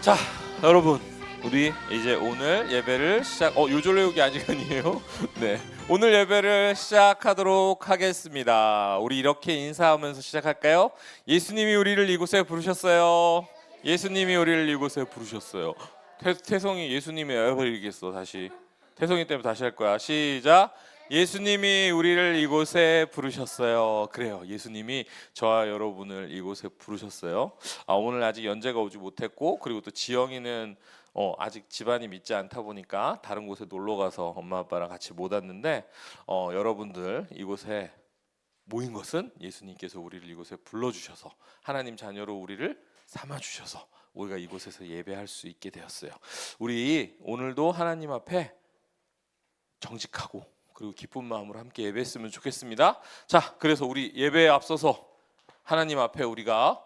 자, 여러분, 우리 이제 오늘 예배를 요절레우기 아니에요? 네, 오늘 예배를 시작하도록 하겠습니다. 우리 이렇게 인사하면서 시작할까요? 예수님이 우리를 이곳에 부르셨어요. 예수님이 우리를 이곳에 부르셨어요. 태성이 예수님이 에어버리겠어. 다시 태성이 때문에 다시 할 거야. 시작. 예수님이 우리를 이곳에 부르셨어요. 그래요, 예수님이 저와 여러분을 이곳에 부르셨어요. 오늘 아직 연재가 오지 못했고, 그리고 또 지영이는 아직 집안이 믿지 않다 보니까 다른 곳에 놀러 가서 엄마 아빠랑 같이 못 왔는데, 여러분들 이곳에 모인 것은 예수님께서 우리를 이곳에 불러주셔서 하나님 자녀로 우리를 삼아주셔서 우리가 이곳에서 예배할 수 있게 되었어요. 우리 오늘도 하나님 앞에 정직하고 그리고 기쁜 마음으로 함께 예배했으면 좋겠습니다. 자, 그래서 우리 예배에 앞서서 하나님 앞에 우리가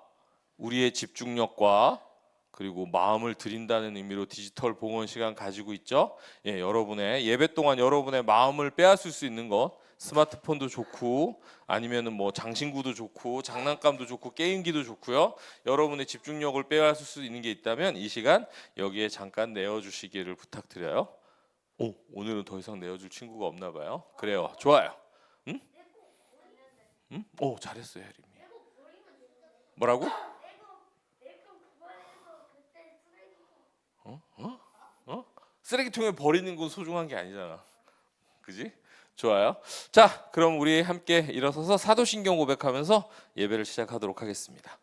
우리의 집중력과 그리고 마음을 드린다는 의미로 디지털 봉헌 시간 가지고 있죠. 여러분의 예배 동안 여러분의 마음을 빼앗을 수 있는 것, 스마트폰도 좋고 아니면은 뭐 장신구도 좋고 장난감도 좋고 게임기도 좋고요. 여러분의 집중력을 빼앗을 수 있는 게 있다면 이 시간 여기에 잠깐 내어주시기를 부탁드려요. 오늘은 더 이상 내어줄 친구가 없나 봐요. 그래요, 좋아요. 응? 응? 잘했어요, 혜림이. 뭐라고? 쓰레기통에 버리는 건 소중한 게 아니잖아, 그지? 좋아요. 자, 그럼 우리 함께 일어서서 사도신경 고백하면서 예배를 시작하도록 하겠습니다.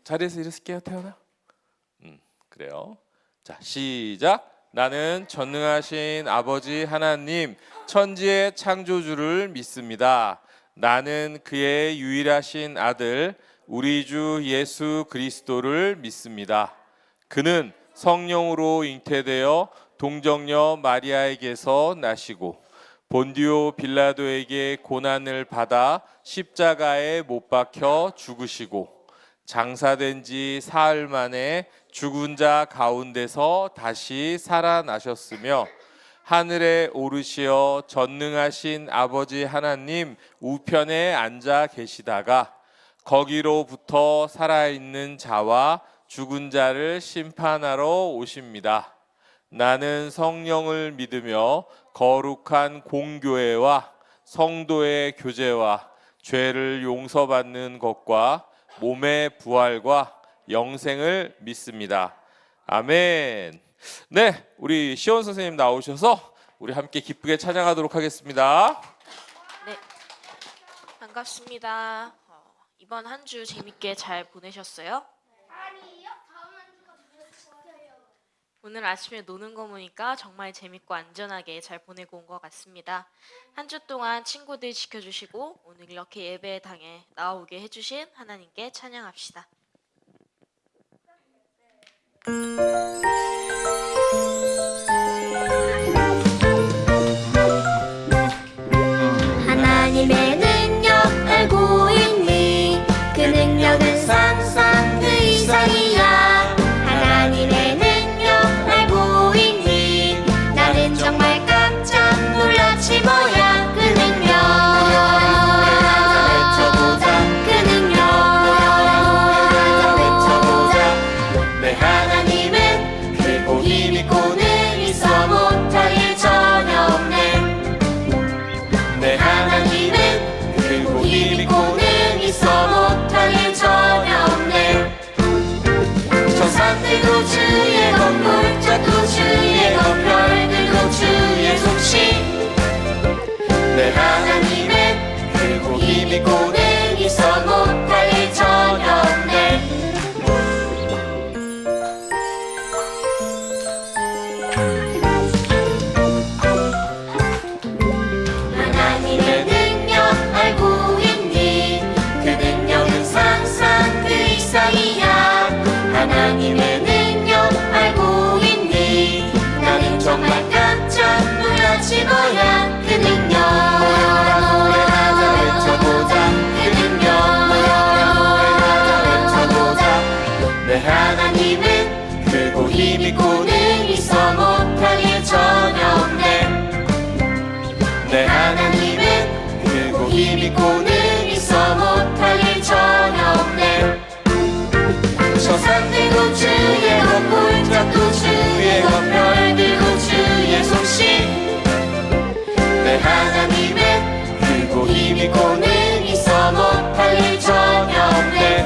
자리에서 일어설게요, 태연아. 그래요. 자, 시작. 나는 전능하신 아버지 하나님, 천지의 창조주를 믿습니다. 나는 그의 유일하신 아들 우리 주 예수 그리스도를 믿습니다. 그는 성령으로 잉태되어 동정녀 마리아에게서 나시고 본디오 빌라도에게 고난을 받아 십자가에 못 박혀 죽으시고 장사된 지 사흘 만에 죽은 자 가운데서 다시 살아나셨으며 하늘에 오르시어 전능하신 아버지 하나님 우편에 앉아 계시다가 거기로부터 살아있는 자와 죽은 자를 심판하러 오십니다. 나는 성령을 믿으며 거룩한 공교회와 성도의 교제와 죄를 용서받는 것과 몸의 부활과 영생을 믿습니다. 아멘. 네, 우리 시원 선생님 나오셔서 우리 함께 기쁘게 찬양하도록 하겠습니다. 네, 반갑습니다. 이번 한 주 재밌게 잘 보내셨어요? 아니요, 다음 한 주가 보냈어요. 오늘 아침에 노는 거 보니까 정말 재밌고 안전하게 잘 보내고 온 것 같습니다. 한 주 동안 친구들 지켜주시고 오늘 이렇게 예배당에 나오게 해주신 하나님께 찬양합시다. 하나님의 능력 알고 있니? 그 능력은 상상 그 이상이야. 하나님의 능력 알고 있니? 나는 정말 깜짝 놀랐지 뭐야. 그 능력 그 능력 내 하나님은 힘있고는 있어 못할 일 전혀 없네.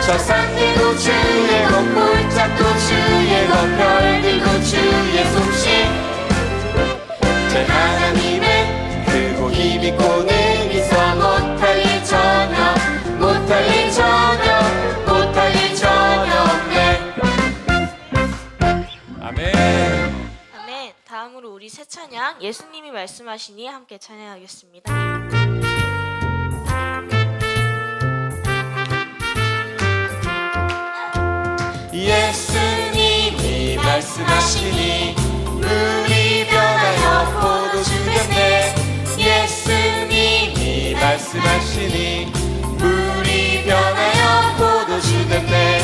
저 산들도 주의 것 골짜기도 주의 것 별들도 주의 솜씨. 제 하나님은 크고 힘있고는 있어 못할 일 전혀 못할 일 전혀 못할 일 전혀 없네. 아멘. 아멘. 다음으로 우리 새 찬양 예수님이 말씀하시니 함께 찬양하겠습니다. 예수님이 말씀하시니 물이 변하여 포도주 됐네. 예수님이 말씀하시니 물이 변하여 포도주 됐네.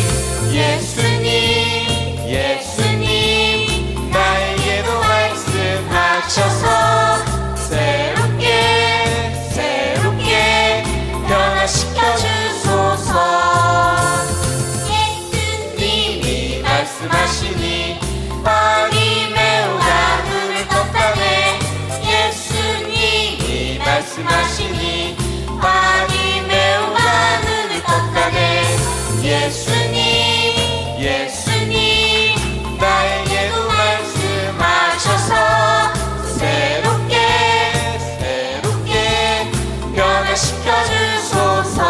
예수님 예수님 나에게도 말씀하셔서 새롭게 새롭게 변화시켜 주소서. 예수님이 말씀하시니 밤이 매우 가늘을 떴다네. 예수님이 말씀하시니 밤이 매우 가늘을 떴다네. 예수님 예수님 나에게도 말씀하셔서 새롭게 새롭게 변화시켜 주소서.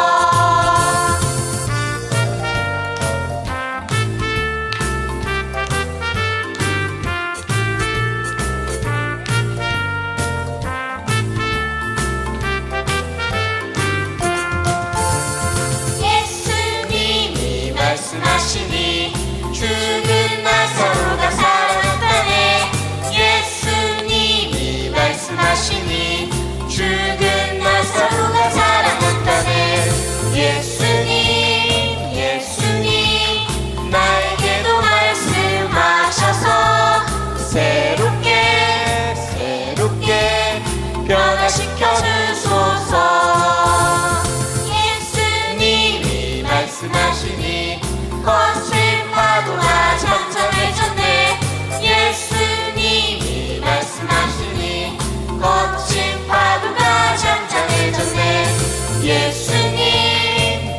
예수님이 말씀하시니 죽은 나사로가 살아났다네. 예수님이 말씀하시니 죽은 나사로가 살아났다네. 예수님 예수님 나에게도 말씀하셔서 새롭게 새롭게 변화시켜 주소서. 예수님이 말씀하시니 거친 파도가 잠잠해졌네. 예수님이 말씀하시니 거친 파도가 잠잠해졌네. 예수님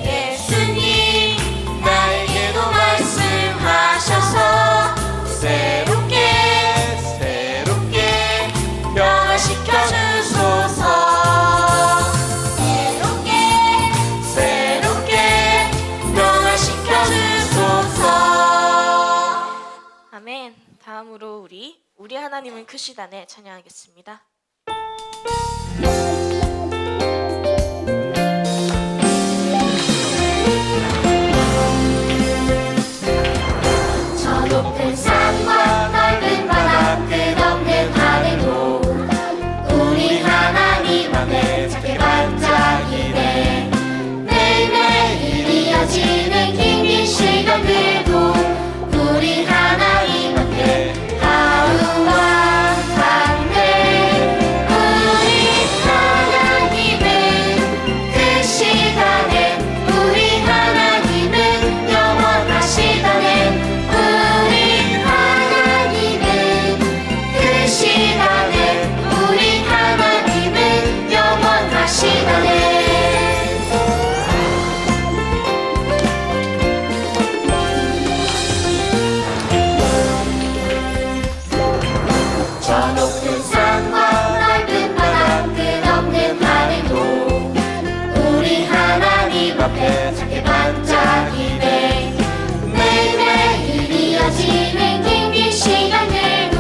예수님 나에게도 말씀하셔서 새롭게 새롭게 변화시켜 주소서. 새롭게 새롭게 변화시켜 주소서. 아멘. 다음으로 우리 하나님은 크시다네 찬양하겠습니다. 저 높은 산과 넓은 바다 끝없는 하늘도 우리 하나님 앞에 작게 반짝이네. 매일매일 이어지는 긴긴 시간들도 우리 하나님 앞에 하루와 같네. 우리 하나님은 크시다네. 우리 하나님은 영원하시다네. 우리 하나님은 크시다네. 우리 하나님은 영원하시다네. 저 높은 산과 넓은 바다 끝없는 하늘도 우리 하나님 앞에 작게 반짝이네. 매일매일 이어지는 긴긴 시간들도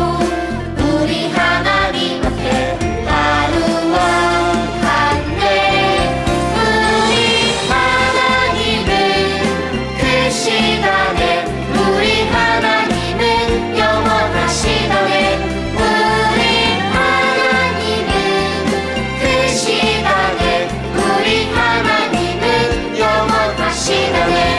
우리 하나님 앞에 하루와 같네. 우리 하나님은 크시다네. 우리 하나님은 영원하시다네. 우리 하나님은 크시다네. 우리 하나님은 영원하시다네.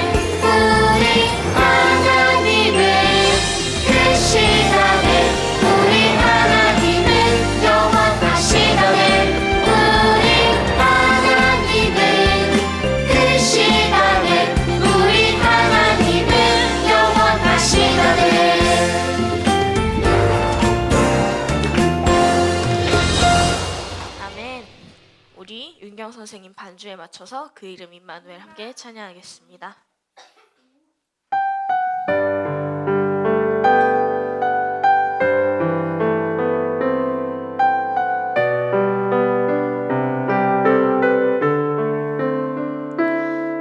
김경 선생님 반주에 맞춰서 그 이름 임마누엘 함께 찬양하겠습니다.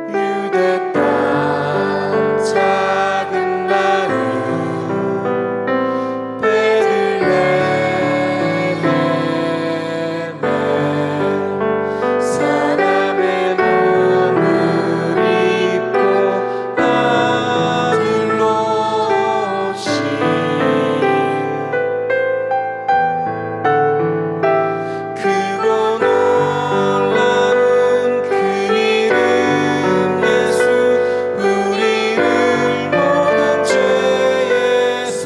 유대 땅 작은 마을 베들레헴에 사람의 몸을 입고 아들로 오신 크고 놀라운 그 이름 예수 우리를 모든 죄에서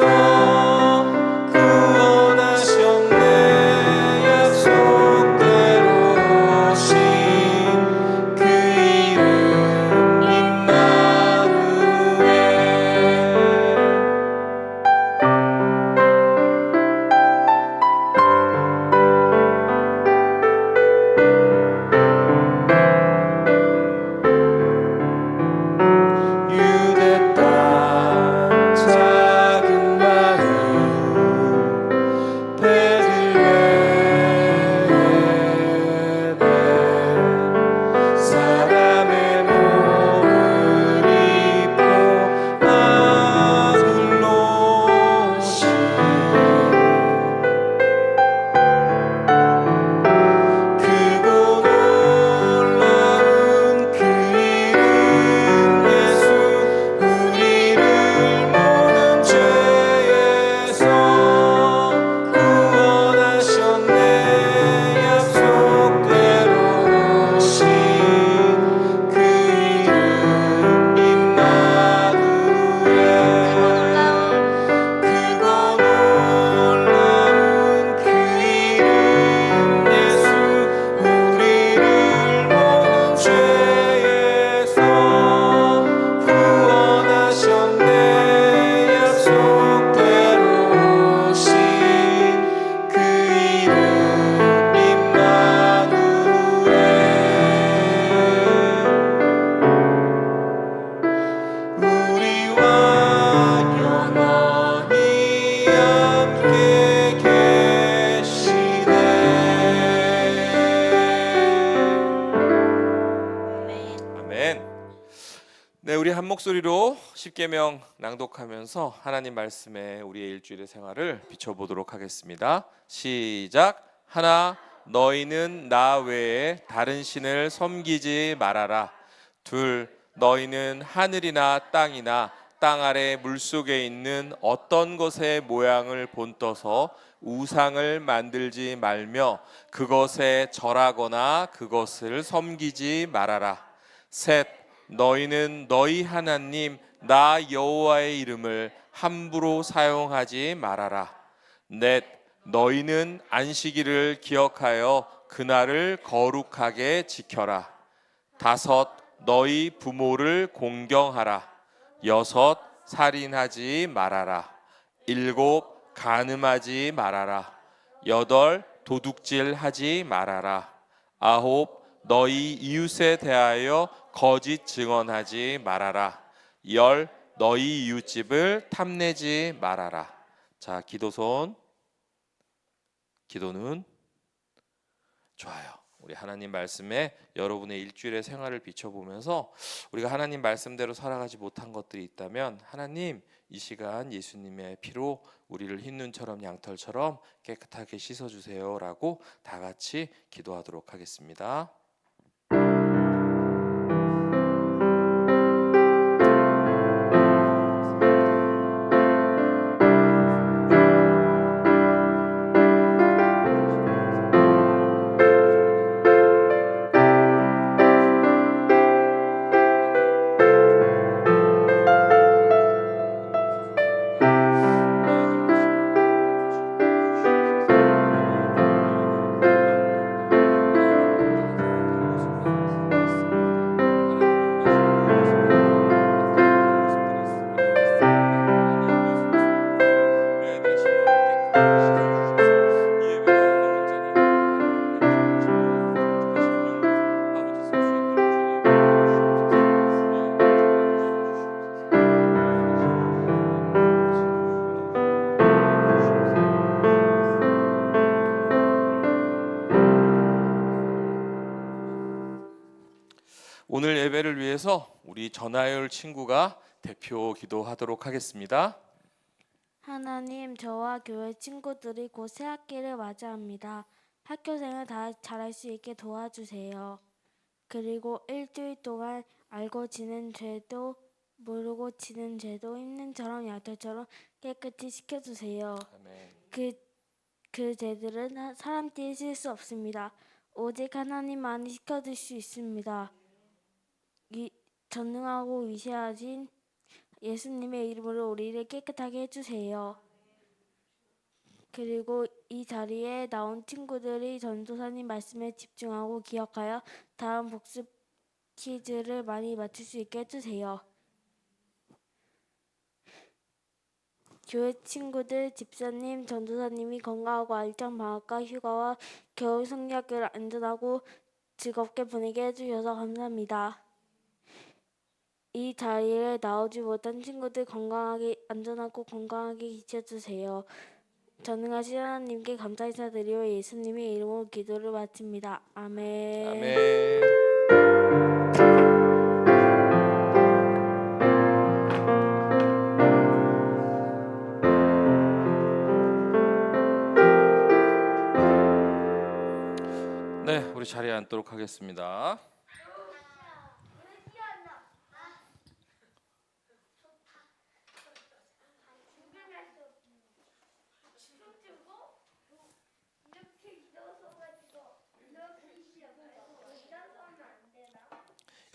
구원하셨네 약속대로 오신 그 이름 임마누엘 유대 땅 작은 마을 베들레헴에 사람의 몸을 입고 아들로 오신 크고 놀라운 그 이름 예수 우리를 모든 죄에서 구원하셨네 약속대로 오신 그 이름 임마누엘 크고 놀라운 그 이름 예수 우리를 모든 죄에서 구원하셨네 약속대로 오신 그 이름 임마누엘 우리와 영원히 함께 계시네. 아멘. 네, 우리 한 목소리로 십계명 낭독하면서 하나님 말씀에 우리의 일주일의 생활을 비춰보도록 하겠습니다. 시작. 하나, 너희는 나 외에 다른 신을 섬기지 말아라. 둘, 너희는 하늘이나 땅이나 땅 아래 물속에 있는 어떤 것의 모양을 본떠서 우상을 만들지 말며 그것에 절하거나 그것을 섬기지 말아라. 셋, 너희는 너희 하나님 나 여호와의 이름을 함부로 사용하지 말아라. 넷, 너희는 안식일을 기억하여 그날을 거룩하게 지켜라. 다섯, 너희 부모를 공경하라. 여섯, 살인하지 말아라. 일곱, 간음하지 말아라. 여덟, 도둑질하지 말아라. 아홉, 너희 이웃에 대하여 거짓 증언하지 말아라. 열, 너희 이웃집을 탐내지 말아라. 자, 기도손. 기도는 좋아요. 우리 하나님 말씀에 여러분의 일주일의 생활을 비춰보면서 우리가 하나님 말씀대로 살아가지 못한 것들이 있다면 하나님 이 시간 예수님의 피로 우리를 흰 눈처럼 양털처럼 깨끗하게 씻어주세요 라고 다 같이 기도하도록 하겠습니다. 오늘 예배를 위해서 우리 전하율 친구가 대표 기도하도록 하겠습니다. 하나님, 저와 교회 친구들이 곧 새학기를 맞이합니다. 학교생활 다 잘할 수 있게 도와주세요. 그리고 일주일 동안 알고 지낸 죄도 모르고 지낸 죄도 힘든처럼 약들처럼 깨끗이 시켜주세요. 그 죄들은 사람들이 실 수 없습니다. 오직 하나님만이 시켜줄 수 있습니다. 전능하고 위대하신 예수님의 이름으로 우리를 깨끗하게 해주세요. 그리고 이 자리에 나온 친구들이 전도사님 말씀에 집중하고 기억하여 다음 복습 퀴즈를 많이 맞출 수 있게 해주세요. 교회 친구들, 집사님, 전도사님이 건강하고 알찬 방학과 휴가와 겨울 성리학교를 안전하고 즐겁게 보내게 해주셔서 감사합니다. 이 자리에 나오지 못한 친구들 건강하게 안전하고 건강하게 지켜주세요. 전능하신 하나님께 감사 인사드리며 예수님의 이름으로 기도를 마칩니다. 아멘. 아멘. 네, 우리 자리에 앉도록 하겠습니다.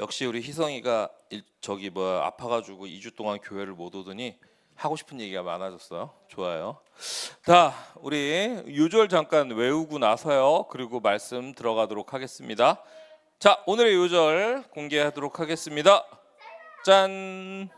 역시 우리 희성이가 아파가지고 2주 동안 교회를 못 오더니 하고 싶은 얘기가 많아졌어요. 좋아요. 자, 우리 요절 잠깐 외우고 나서요. 그리고 말씀 들어가도록 하겠습니다. 자, 오늘의 요절 공개하도록 하겠습니다. 짠.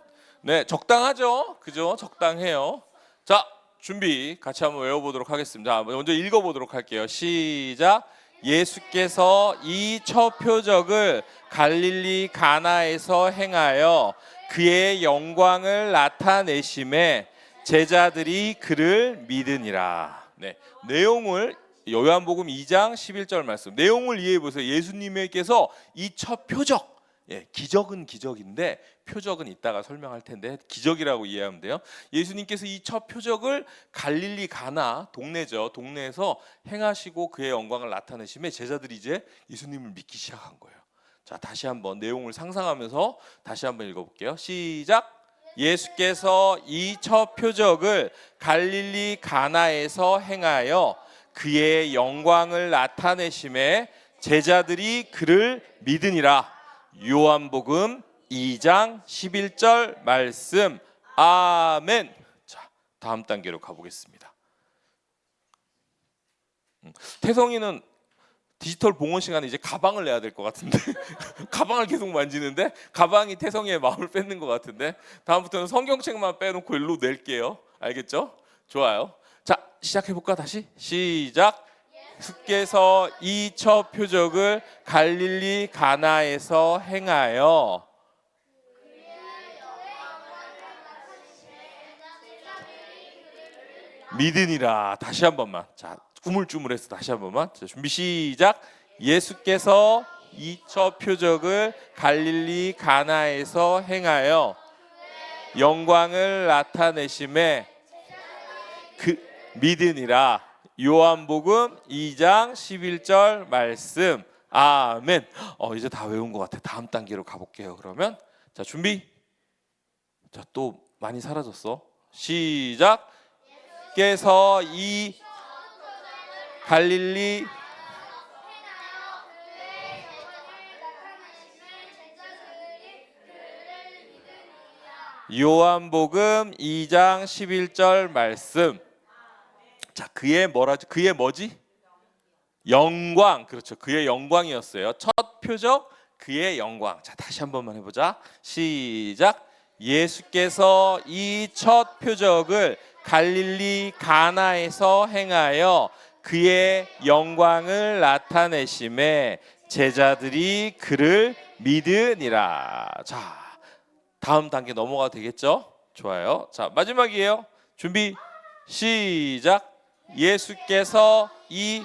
네, 적당하죠? 그죠? 적당해요. 자, 준비 같이 한번 외워보도록 하겠습니다. 먼저 읽어보도록 할게요. 시작. 예수께서 이 첫 표적을 갈릴리 가나에서 행하여 그의 영광을 나타내심에 제자들이 그를 믿으니라. 네, 내용을 요한복음 2장 11절 말씀. 내용을 이해해 보세요. 예수님께서 이 첫 표적, 기적은 기적인데 표적은 이따가 설명할 텐데 기적이라고 이해하면 돼요. 예수님께서 이 첫 표적을 갈릴리 가나 동네죠. 동네에서 행하시고 그의 영광을 나타내심에 제자들이 이제 예수님을 믿기 시작한 거예요. 자, 다시 한번 내용을 상상하면서 다시 한번 읽어볼게요. 시작. 예수께서 이 첫 표적을 갈릴리 가나에서 행하여 그의 영광을 나타내심에 제자들이 그를 믿으니라. 요한복음 2장 11절 말씀. 아멘. 자, 다음 단계로 가보겠습니다. 태성이는 디지털 봉헌 시간에 이제 가방을 내야 될 것 같은데 가방을 계속 만지는데 가방이 태성이의 마음을 뺏는 것 같은데 다음부터는 성경책만 빼놓고 일로 낼게요. 알겠죠? 좋아요. 자, 시작해볼까? 다시 시작. 예수께서 이 첫 표적을 갈릴리 가나에서 행하여 믿으니라. 다시 한 번만. 자, 우물쭈물해서 다시 한 번만. 자, 준비 시작. 예수께서 이 첫 표적을 갈릴리 가나에서 행하여 영광을 나타내심에 그 믿으니라. 요한복음 2장 11절 말씀. 아멘. 이제 다 외운 것 같아. 다음 단계로 가볼게요. 그러면 자, 준비. 자, 또 많이 사라졌어. 시작. 예수께서 이 갈릴리 요한복음 2장 11절 말씀. 자, 그의 뭐라죠? 그의 뭐지? 영광. 그렇죠. 그의 영광이었어요. 첫 표적 그의 영광. 자, 다시 한 번만 해보자. 시작. 예수께서 이 첫 표적을 갈릴리 가나에서 행하여 그의 영광을 나타내심에 제자들이 그를 믿으니라. 자, 다음 단계 넘어가도 되겠죠? 좋아요. 자, 마지막이에요. 준비 시작. 예수께서 이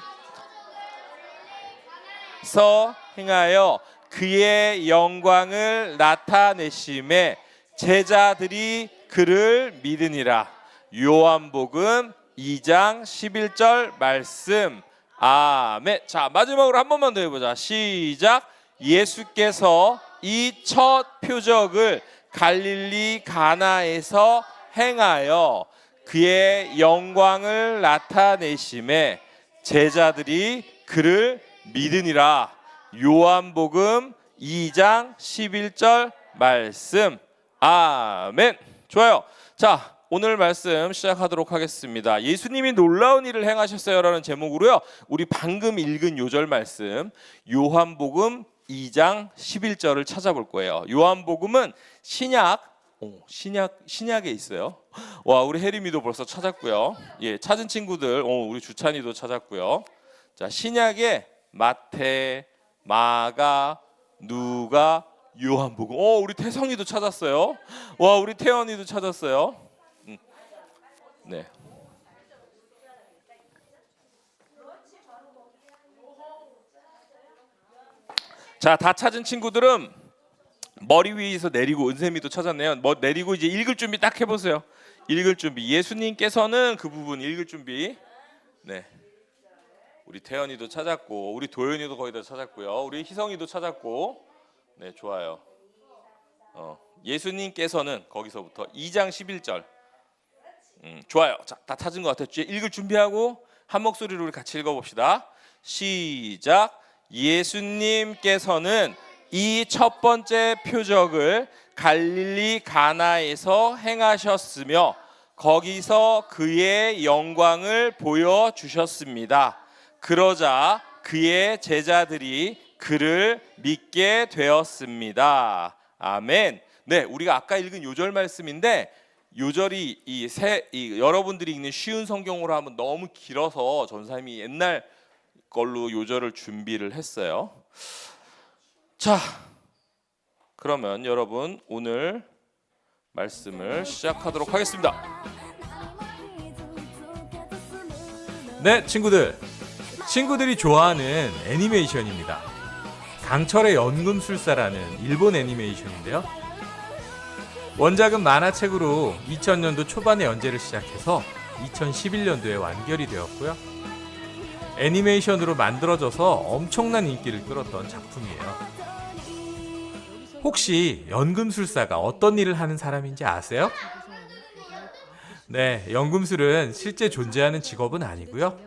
서 행하여 그의 영광을 나타내심에 제자들이 그를 믿으니라. 요한복음 2장 11절 말씀. 아멘. 자, 마지막으로 한 번만 더 해보자. 시작. 예수께서 이 첫 표적을 갈릴리 가나에서 행하여 그의 영광을 나타내심에 제자들이 그를 믿으니라. 요한복음 2장 11절 말씀. 아멘. 좋아요. 자, 오늘 말씀 시작하도록 하겠습니다. 예수님이 놀라운 일을 행하셨어요라는 제목으로요. 우리 방금 읽은 요절 말씀 요한복음 2장 11절을 찾아볼 거예요. 요한복음은 신약에 있어요. 와, 우리 혜림이도 벌써 찾았고요. 예, 찾은 친구들, 우리 주찬이도 찾았고요. 자, 신약에 마태, 마가, 누가, 요한복음. 우리 태성이도 찾았어요. 와, 우리 태연이도 찾았어요. 네. 자, 다 찾은 친구들은 머리 위에서 내리고, 은샘이도 찾았네요. 내리고 이제 읽을 준비 딱 해보세요. 읽을 준비. 예수님께서는 그 부분 읽을 준비. 네. 우리 태연이도 찾았고, 우리 도연이도 거의 다 찾았고요. 우리 희성이도 찾았고, 네, 좋아요. 예수님께서는 거기서부터 2장 11절. 좋아요. 자, 다 찾은 것 같아요. 이제 읽을 준비하고 한 목소리로 우리 같이 읽어봅시다. 시작. 예수님께서는 이 첫 번째 표적을 갈릴리 가나에서 행하셨으며 거기서 그의 영광을 보여주셨습니다. 그러자 그의 제자들이 그를 믿게 되었습니다. 아멘. 네, 우리가 아까 읽은 요절 말씀인데 요절이 여러분들이 읽는 쉬운 성경으로 하면 너무 길어서 전사님이 옛날 걸로 요절을 준비를 했어요. 자, 그러면 여러분 오늘 말씀을 시작하도록 하겠습니다. 네, 친구들이 좋아하는 애니메이션입니다. 강철의 연금술사라는 일본 애니메이션인데요. 원작은 만화책으로 2000년도 초반에 연재를 시작해서 2011년도에 완결이 되었고요. 애니메이션으로 만들어져서 엄청난 인기를 끌었던 작품이에요. 혹시 연금술사가 어떤 일을 하는 사람인지 아세요? 네, 연금술은 실제 존재하는 직업은 아니고요.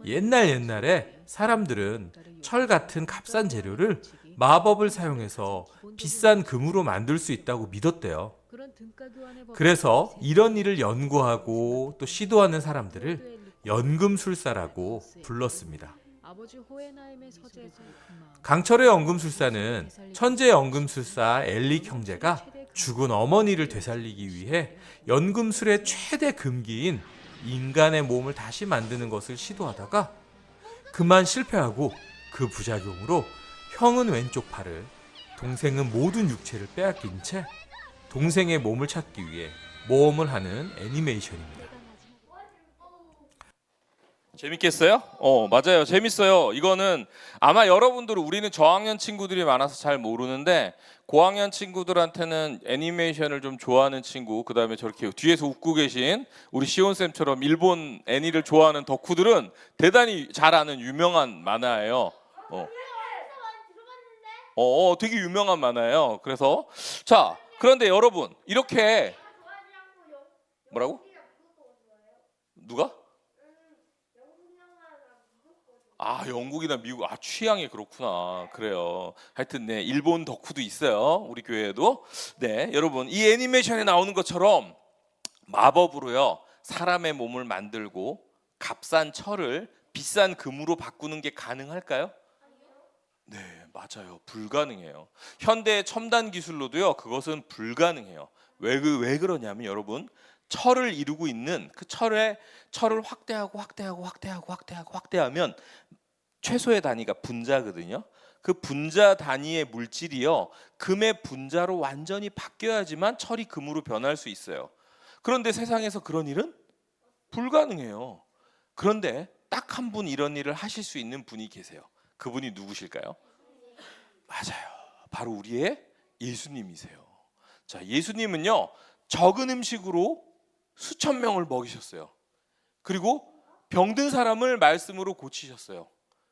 옛날에 사람들은 철 같은 값싼 재료를 마법을 사용해서 비싼 금으로 만들 수 있다고 믿었대요. 그래서 이런 일을 연구하고 또 시도하는 사람들을 연금술사라고 불렀습니다. 강철의 연금술사는 천재 연금술사 엘릭 형제가 죽은 어머니를 되살리기 위해 연금술의 최대 금기인 인간의 몸을 다시 만드는 것을 시도하다가 그만 실패하고 그 부작용으로 형은 왼쪽 팔을, 동생은 모든 육체를 빼앗긴 채 동생의 몸을 찾기 위해 모험을 하는 애니메이션입니다. 재밌겠어요? 맞아요. 재밌어요. 이거는 아마 여러분들은 우리는 저학년 친구들이 많아서 잘 모르는데 고학년 친구들한테는 애니메이션을 좀 좋아하는 친구, 그 다음에 저렇게 뒤에서 웃고 계신 우리 시온쌤처럼 일본 애니를 좋아하는 덕후들은 대단히 잘 아는 유명한 만화예요. 되게 유명한 만화예요. 그래서 자, 그런데 여러분 이렇게 뭐라고? 누가? 영국이나 미국. 취향이 그렇구나. 그래요. 하여튼 네, 일본 덕후도 있어요. 우리 교회에도. 네, 여러분 이 애니메이션에 나오는 것처럼 마법으로요 사람의 몸을 만들고 값싼 철을 비싼 금으로 바꾸는 게 가능할까요? 네, 맞아요. 불가능해요. 현대의 첨단 기술로도요 그것은 불가능해요. 왜 그러냐면 여러분 철을 이루고 있는 그 철을 확대하면 최소의 단위가 분자거든요. 그 분자 단위의 물질이요 금의 분자로 완전히 바뀌어야지만 철이 금으로 변할 수 있어요. 그런데 세상에서 그런 일은 불가능해요. 그런데 딱 한 분 이런 일을 하실 수 있는 분이 계세요. 그분이 누구실까요? 맞아요. 바로 우리의 예수님이세요. 자, 예수님은요, 적은 음식으로 수천 명을 먹이셨어요. 그리고 병든 사람을 말씀으로 고치셨어요.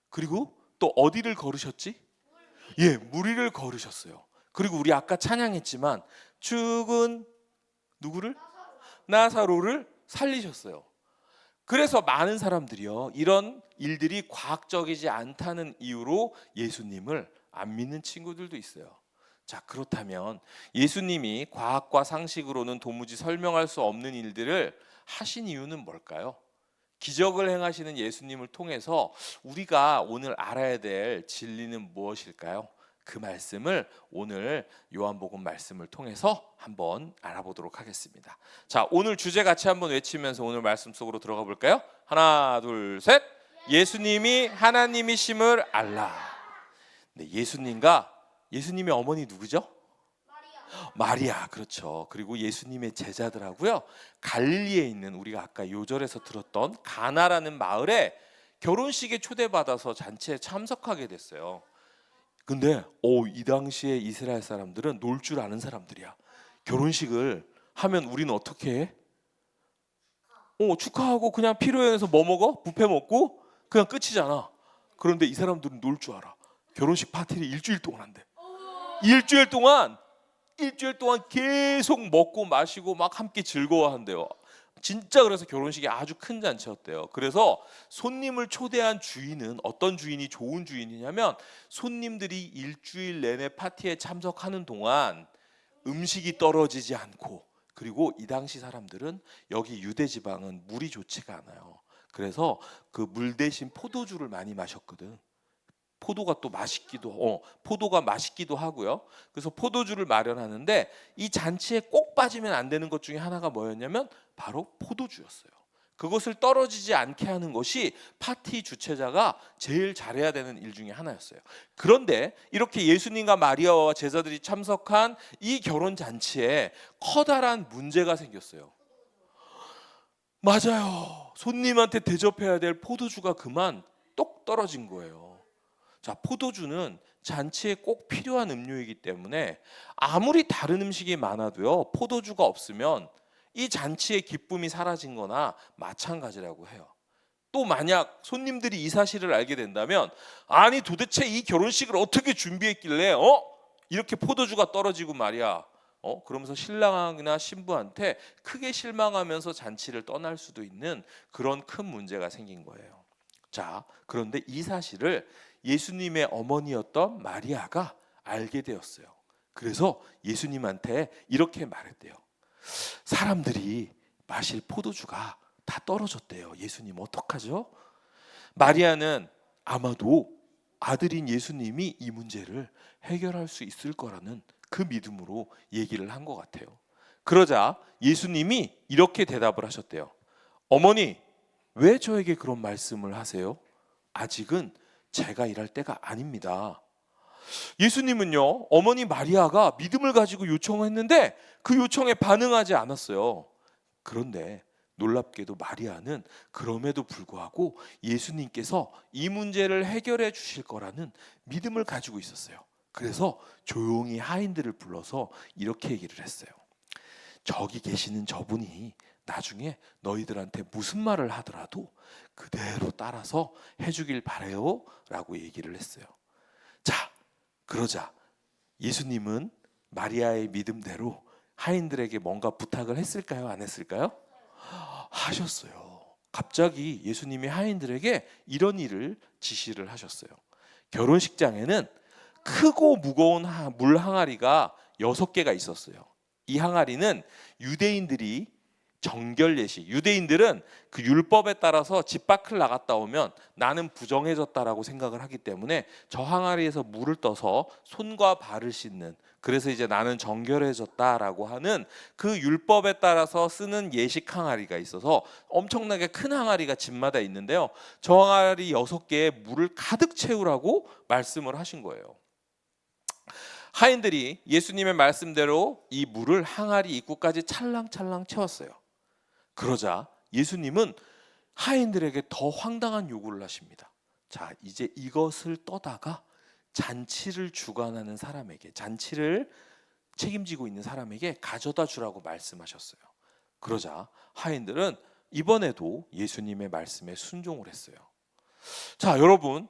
그리고 또 어디를 걸으셨지? 예, 물 위를 걸으셨어요. 그리고 우리 아까 찬양했지만 죽은 누구를? 나사로를 살리셨어요. 그래서 많은 사람들이요, 이런 일들이 과학적이지 않다는 이유로 예수님을 안 믿는 친구들도 있어요. 자, 그렇다면 예수님이 과학과 상식으로는 도무지 설명할 수 없는 일들을 하신 이유는 뭘까요? 기적을 행하시는 예수님을 통해서 우리가 오늘 알아야 될 진리는 무엇일까요? 그 말씀을 오늘 요한복음 말씀을 통해서 한번 알아보도록 하겠습니다. 자, 오늘 주제 같이 한번 외치면서 오늘 말씀 속으로 들어가 볼까요? 하나, 둘, 셋. 예수님이 하나님이심을 알라. 네, 예수님의 어머니 누구죠? 마리아, 그렇죠. 그리고 예수님의 제자들하고요, 갈릴리에 있는 우리가 아까 요절에서 들었던 가나라는 마을에 결혼식에 초대받아서 잔치에 참석하게 됐어요. 근데 이 당시에 이스라엘 사람들은 놀 줄 아는 사람들이야. 결혼식을 하면 우리는 어떻게 해? 축하하고 그냥 피로연에서 뭐 먹어? 뷔페 먹고 그냥 끝이잖아. 그런데 이 사람들은 놀 줄 알아. 결혼식 파티를 일주일 동안 한대. 일주일 동안 계속 먹고 마시고 막 함께 즐거워한대요. 진짜 그래서 결혼식이 아주 큰 잔치였대요. 그래서 손님을 초대한 주인은 어떤 주인이 좋은 주인이냐면, 손님들이 일주일 내내 파티에 참석하는 동안 음식이 떨어지지 않고, 그리고 이 당시 사람들은 여기 유대 지방은 물이 좋지가 않아요. 그래서 그 물 대신 포도주를 많이 마셨거든. 포도가 맛있기도 하고요. 그래서 포도주를 마련하는데 이 잔치에 꼭 빠지면 안 되는 것 중에 하나가 뭐였냐면 바로 포도주였어요. 그것을 떨어지지 않게 하는 것이 파티 주최자가 제일 잘해야 되는 일 중에 하나였어요. 그런데 이렇게 예수님과 마리아와 제자들이 참석한 이 결혼 잔치에 커다란 문제가 생겼어요. 맞아요. 손님한테 대접해야 될 포도주가 그만 똑 떨어진 거예요. 자, 포도주는 잔치에 꼭 필요한 음료이기 때문에 아무리 다른 음식이 많아도요, 포도주가 없으면 이 잔치의 기쁨이 사라진 거나 마찬가지라고 해요. 또 만약 손님들이 이 사실을 알게 된다면, 아니 도대체 이 결혼식을 어떻게 준비했길래 이렇게 포도주가 떨어지고 말이야, 그러면서 신랑이나 신부한테 크게 실망하면서 잔치를 떠날 수도 있는 그런 큰 문제가 생긴 거예요. 자, 그런데 이 사실을 예수님의 어머니였던 마리아가 알게 되었어요. 그래서 예수님한테 이렇게 말했대요. 사람들이 마실 포도주가 다 떨어졌대요. 예수님 어떡하죠? 마리아는 아마도 아들인 예수님이 이 문제를 해결할 수 있을 거라는 그 믿음으로 얘기를 한 것 같아요. 그러자 예수님이 이렇게 대답을 하셨대요. 어머니, 왜 저에게 그런 말씀을 하세요? 아직은 제가 일할 때가 아닙니다. 예수님은요, 어머니 마리아가 믿음을 가지고 요청했는데 그 요청에 반응하지 않았어요. 그런데 놀랍게도 마리아는 그럼에도 불구하고 예수님께서 이 문제를 해결해 주실 거라는 믿음을 가지고 있었어요. 그래서 조용히 하인들을 불러서 이렇게 얘기를 했어요. 저기 계시는 저분이 나중에 너희들한테 무슨 말을 하더라도 그대로 따라서 해주길 바래요 라고 얘기를 했어요. 자, 그러자 예수님은 마리아의 믿음대로 하인들에게 뭔가 부탁을 했을까요? 안 했을까요? 하셨어요. 갑자기 예수님이 하인들에게 이런 일을 지시를 하셨어요. 결혼식장에는 크고 무거운 물 항아리가 6개가 있었어요. 이 항아리는 유대인들이 정결 예식, 유대인들은 그 율법에 따라서 집 밖을 나갔다 오면 나는 부정해졌다라고 생각을 하기 때문에 저 항아리에서 물을 떠서 손과 발을 씻는, 그래서 이제 나는 정결해졌다라고 하는 그 율법에 따라서 쓰는 예식 항아리가 있어서 엄청나게 큰 항아리가 집마다 있는데요. 저 항아리 6개에 물을 가득 채우라고 말씀을 하신 거예요. 하인들이 예수님의 말씀대로 이 물을 항아리 입구까지 찰랑찰랑 채웠어요. 그러자 예수님은 하인들에게 더 황당한 요구를 하십니다. 자, 이제 이것을 떠다가 잔치를 주관하는 사람에게, 잔치를 책임지고 있는 사람에게 가져다 주라고 말씀하셨어요. 그러자 하인들은 이번에도 예수님의 말씀에 순종을 했어요. 자, 여러분,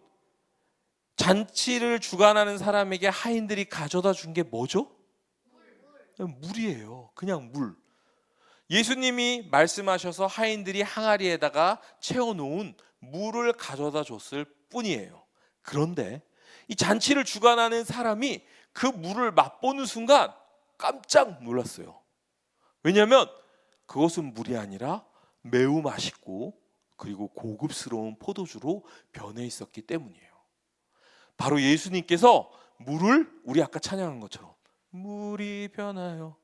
잔치를 주관하는 사람에게 하인들이 가져다 준 게 뭐죠? 물이에요. 그냥 물. 예수님이 말씀하셔서 하인들이 항아리에다가 채워놓은 물을 가져다 줬을 뿐이에요. 그런데 이 잔치를 주관하는 사람이 그 물을 맛보는 순간 깜짝 놀랐어요. 왜냐하면 그것은 물이 아니라 매우 맛있고 그리고 고급스러운 포도주로 변해 있었기 때문이에요. 바로 예수님께서 물을 우리 아까 찬양한 것처럼 물이 변하여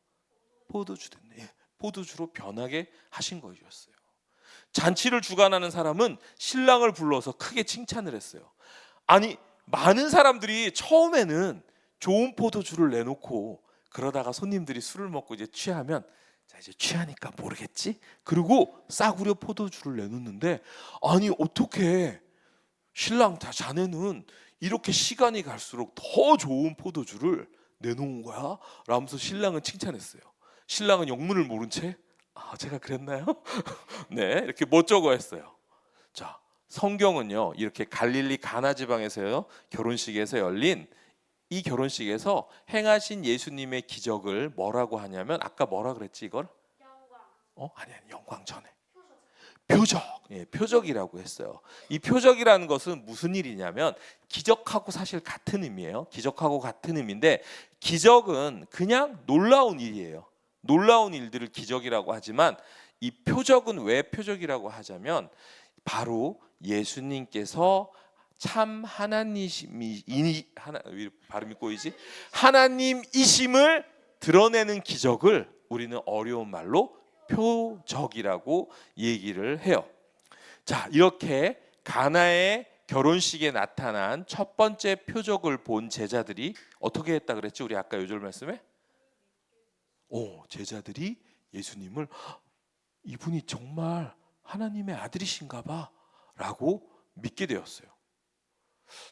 포도주 됐네, 포도주로 변하게 하신 것이었어요. 잔치를 주관하는 사람은 신랑을 불러서 크게 칭찬을 했어요. 아니, 많은 사람들이 처음에는 좋은 포도주를 내놓고 그러다가 손님들이 술을 먹고 이제 취하면, 자 이제 취하니까 모르겠지? 그리고 싸구려 포도주를 내놓는데, 아니 어떻게 신랑 자네는 이렇게 시간이 갈수록 더 좋은 포도주를 내놓은 거야? 라면서 신랑은 칭찬했어요. 신랑은 영문을 모른 채 제가 그랬나요? 네, 이렇게 멋쩍어 했어요. 자, 성경은요 이렇게 갈릴리 가나 지방에서요 결혼식에서 열린 이 결혼식에서 행하신 예수님의 기적을 뭐라고 하냐면, 아까 뭐라 그랬지 이걸? 영광. 아니 영광 전에 표적. 예, 표적이라고 했어요. 이 표적이라는 것은 무슨 일이냐면 기적하고 사실 같은 의미예요. 기적하고 같은 의미인데, 기적은 그냥 놀라운 일이에요. 놀라운 일들을 기적이라고 하지만 이 표적은 왜 표적이라고 하자면, 바로 예수님께서 참 발음이 꼬이지? 하나님이심을 드러내는 기적을 우리는 어려운 말로 표적이라고 얘기를 해요. 자, 이렇게 가나의 결혼식에 나타난 첫 번째 표적을 본 제자들이 어떻게 했다 그랬지? 우리 아까 요절 말씀에? 제자들이 예수님을 이분이 정말 하나님의 아들이신가 봐 라고 믿게 되었어요.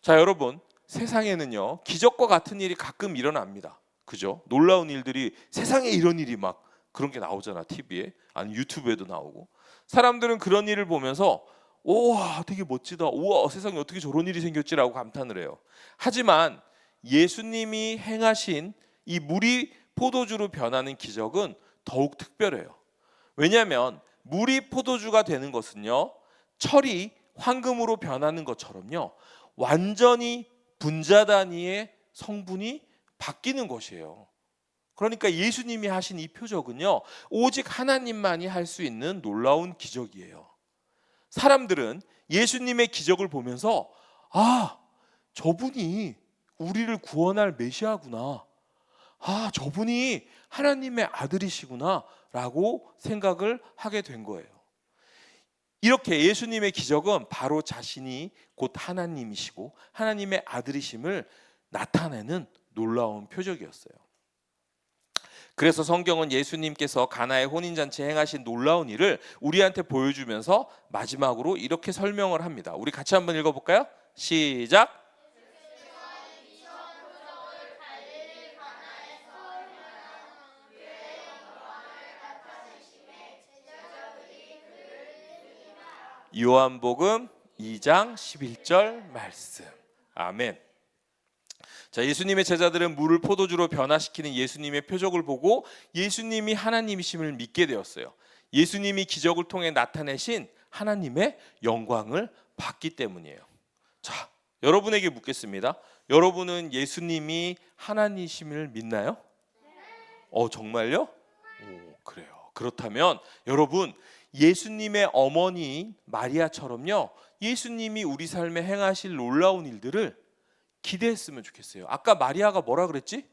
자, 여러분, 세상에는요 기적과 같은 일이 가끔 일어납니다. 그죠? 놀라운 일들이, 세상에 이런 일이 막 그런 게 나오잖아. TV에, 아니 유튜브에도 나오고. 사람들은 그런 일을 보면서 우와 되게 멋지다, 우와 세상에 어떻게 저런 일이 생겼지라고 감탄을 해요. 하지만 예수님이 행하신 이 물이 포도주로 변하는 기적은 더욱 특별해요. 왜냐하면 물이 포도주가 되는 것은요 철이 황금으로 변하는 것처럼요 완전히 분자 단위의 성분이 바뀌는 것이에요. 그러니까 예수님이 하신 이 표적은요 오직 하나님만이 할 수 있는 놀라운 기적이에요. 사람들은 예수님의 기적을 보면서 저분이 우리를 구원할 메시아구나, 저분이 하나님의 아들이시구나 라고 생각을 하게 된 거예요. 이렇게 예수님의 기적은 바로 자신이 곧 하나님이시고 하나님의 아들이심을 나타내는 놀라운 표적이었어요. 그래서 성경은 예수님께서 가나의 혼인잔치에 행하신 놀라운 일을 우리한테 보여주면서 마지막으로 이렇게 설명을 합니다. 우리 같이 한번 읽어볼까요? 시작. 요한복음 2장 11절 말씀. 아멘. 자, 예수님의 제자들은 물을 포도주로 변화시키는 예수님의 표적을 보고 예수님이 하나님이심을 믿게 되었어요. 예수님이 기적을 통해 나타내신 하나님의 영광을 받기 때문이에요. 자, 여러분에게 묻겠습니다. 여러분은 예수님이 하나님이심을 믿나요? 정말요? 그래요. 그렇다면 여러분, 예수님의 어머니 마리아처럼요 예수님이 우리 삶에 행하실 놀라운 일들을 기대했으면 좋겠어요. 아까 마리아가 뭐라 그랬지?